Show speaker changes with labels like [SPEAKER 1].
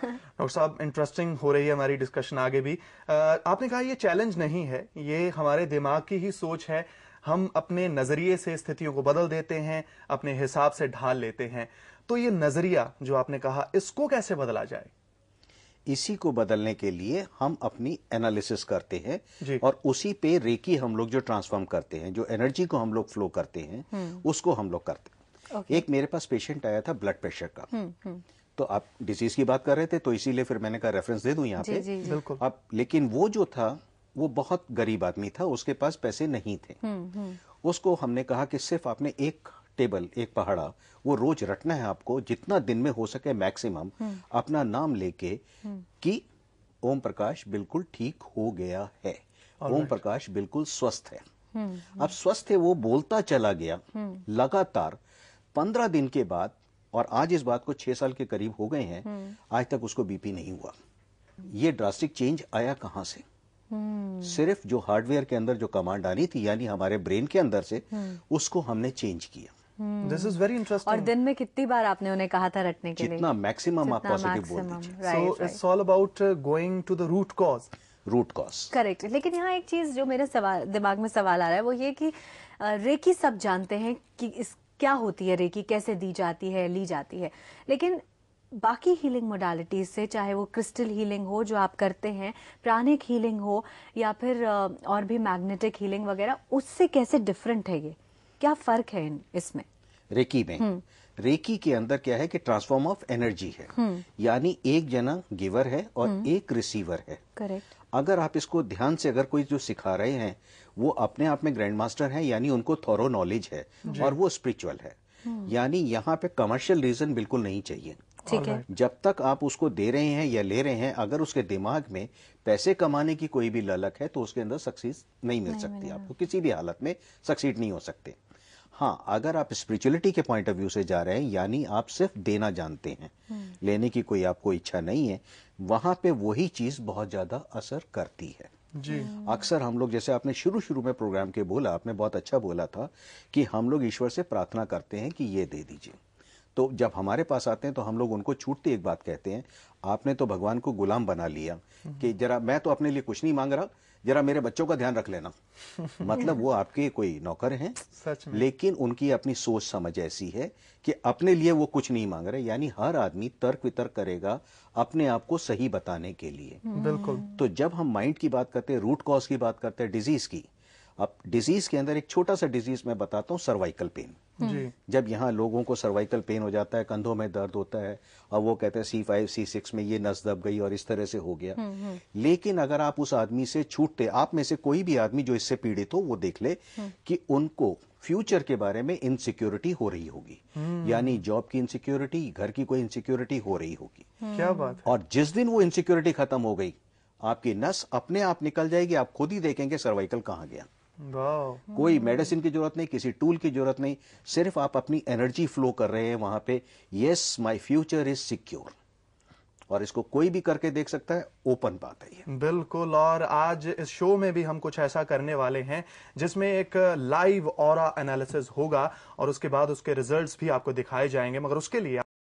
[SPEAKER 1] Doctor साहब, interesting हो रही है हमारी डिस्कशन आगे भी। आपने कहा ये चैलेंज नहीं है, ये हमारे दिमाग की ही सोच है। हम अपने नजरिए से स्थितियों को बदल देते हैं, अपने हिसाब से ढाल लेते हैं। तो ये नजरिया जो आपने कहा, इसको कैसे बदला जाए?
[SPEAKER 2] इसी को बदलने के लिए हम अपनी एनालिसिस करते हैं
[SPEAKER 1] जी।
[SPEAKER 2] और उसी पे रेकी हम लोग जो ट्रांसफॉर्म करते हैं, जो एनर्जी को हम लोग फ्लो करते हैं, उसको हम लोग करते हैं। एक मेरे पास पेशेंट आया था ब्लड प्रेशर का। तो आप डिजीज की बात कर रहे थे, तो इसीलिए फिर मैंने कहा रेफरेंस दे दूं यहाँ पे।
[SPEAKER 1] बिल्कुल।
[SPEAKER 2] अब लेकिन वो जो था वो बहुत गरीब आदमी था, उसके पास पैसे नहीं थे। उसको हमने कहा कि सिर्फ आपने एक टेबल, एक पहाड़ा, वो रोज रटना है आपको, जितना दिन में हो सके मैक्सिमम अपना नाम लेके कि ओम प्रकाश बिल्कुल ठीक हो गया है, ओम प्रकाश बिल्कुल स्वस्थ है। अब स्वस्थ है वो बोलता चला गया लगातार 15 दिन के बाद, और आज इस बात को 6 साल के करीब हो गए हैं, आज तक उसको बीपी नहीं हुआ। ये ड्रास्टिक चेंज आया कहां से? सिर्फ जो हार्डवेयर के अंदर जो कमांड आनी थी, यानी हमारे ब्रेन के अंदर से, उसको हमने चेंज किया।
[SPEAKER 1] This is very interesting.
[SPEAKER 3] और दिन में कितनी बार आपने उन्हें कहा था रटने के लिए?
[SPEAKER 2] जितना मैक्सिमम आप पॉजिटिव बोल दीजिए।
[SPEAKER 1] So it's all about going to the root cause.
[SPEAKER 2] Root cause,
[SPEAKER 3] correct. लेकिन यहाँ एक चीज जो मेरे दिमाग में सवाल आ रहा है, वो ये कि रेकी सब जानते हैं कि क्या होती है, रेकी कैसे दी जाती है, ली जाती है, लेकिन बाकी हीलिंग मोडालिटीज से, चाहे वो क्रिस्टल हीलिंग हो जो आप करते हैं, प्राणिक हीलिंग हो, या फिर और भी मैग्नेटिक हीलिंग वगैरह, उससे कैसे डिफरेंट है ये? क्या फर्क है इसमें?
[SPEAKER 2] रेकी में, रेकी के अंदर क्या है कि ट्रांसफॉर्म ऑफ एनर्जी है, यानी एक जना गिवर है और एक रिसीवर है।
[SPEAKER 3] करेक्ट।
[SPEAKER 2] अगर आप इसको ध्यान से, अगर कोई जो सिखा रहे हैं वो अपने आप में ग्रैंड मास्टर है, यानी उनको थॉरो नॉलेज है और वो स्पिरिचुअल है, यानी यहाँ पे कमर्शियल रीजन बिल्कुल नहीं चाहिए।
[SPEAKER 3] ठीक है।
[SPEAKER 2] जब तक आप उसको दे रहे हैं या ले रहे हैं, अगर उसके दिमाग में पैसे कमाने की कोई भी ललक है, तो उसके अंदर सक्सेस नहीं मिल सकती। आपको किसी भी हालत में सक्सीड नहीं हो सकते। हाँ, अगर आप स्पिरिचुअलिटी के पॉइंट ऑफ व्यू से जा रहे हैं, यानी आप सिर्फ देना जानते हैं, लेने की कोई आपको इच्छा नहीं है, वहां पे वही चीज बहुत ज्यादा असर करती है।
[SPEAKER 1] जी।
[SPEAKER 2] अक्सर हम लोग, जैसे आपने शुरू में प्रोग्राम के बोला, आपने बहुत अच्छा बोला था कि हम लोग ईश्वर से प्रार्थना करते हैं कि ये दे दीजिए। तो जब हमारे पास आते हैं तो हम लोग उनको छूटते एक बात कहते हैं, आपने तो भगवान को गुलाम बना लिया कि जरा मैं तो अपने लिए कुछ नहीं मांग रहा, जरा मेरे बच्चों का ध्यान रख लेना। मतलब वो आपके कोई नौकर हैं,
[SPEAKER 1] सच में।
[SPEAKER 2] लेकिन उनकी अपनी सोच समझ ऐसी है कि अपने लिए वो कुछ नहीं मांग रहे। यानी हर आदमी तर्क वितर्क करेगा अपने आप को सही बताने के लिए।
[SPEAKER 1] बिल्कुल।
[SPEAKER 2] तो जब हम माइंड की बात करते हैं, रूट कॉज की बात करते हैं, डिजीज की, अब डिजीज के अंदर एक छोटा सा डिजीज मैं बताता हूँ, सर्वाइकल पेन।
[SPEAKER 1] जी।
[SPEAKER 2] जब यहाँ लोगों को सर्वाइकल पेन हो जाता है, कंधों में दर्द होता है, और वो कहते हैं C5 C6 में ये नस दब गई और इस तरह से हो गया। लेकिन अगर आप उस आदमी से छूटते, आप में से कोई भी आदमी जो इससे पीड़ित हो, वो देख ले कि उनको फ्यूचर के बारे में इनसिक्योरिटी हो रही होगी, यानी जॉब की इनसिक्योरिटी, घर की कोई इनसिक्योरिटी हो रही होगी।
[SPEAKER 1] क्या बात है।
[SPEAKER 2] और जिस दिन वो इनसिक्योरिटी खत्म हो गई, आपकी नस अपने आप निकल जाएगी, आप खुद ही देखेंगे सर्वाइकल कहां गया।
[SPEAKER 1] वाह।
[SPEAKER 2] कोई मेडिसिन की जरूरत नहीं, किसी टूल की जरूरत नहीं, सिर्फ आप अपनी एनर्जी फ्लो कर रहे हैं वहां पे। Yes, my future is secure, और इसको कोई भी करके देख सकता है, ओपन बात है ये।
[SPEAKER 1] बिल्कुल। और आज इस शो में भी हम कुछ ऐसा करने वाले हैं जिसमें एक लाइव ऑरा एनालिसिस होगा और उसके बाद उसके रिजल्ट्स भी आपको दिखाए जाएंगे, मगर उसके लिए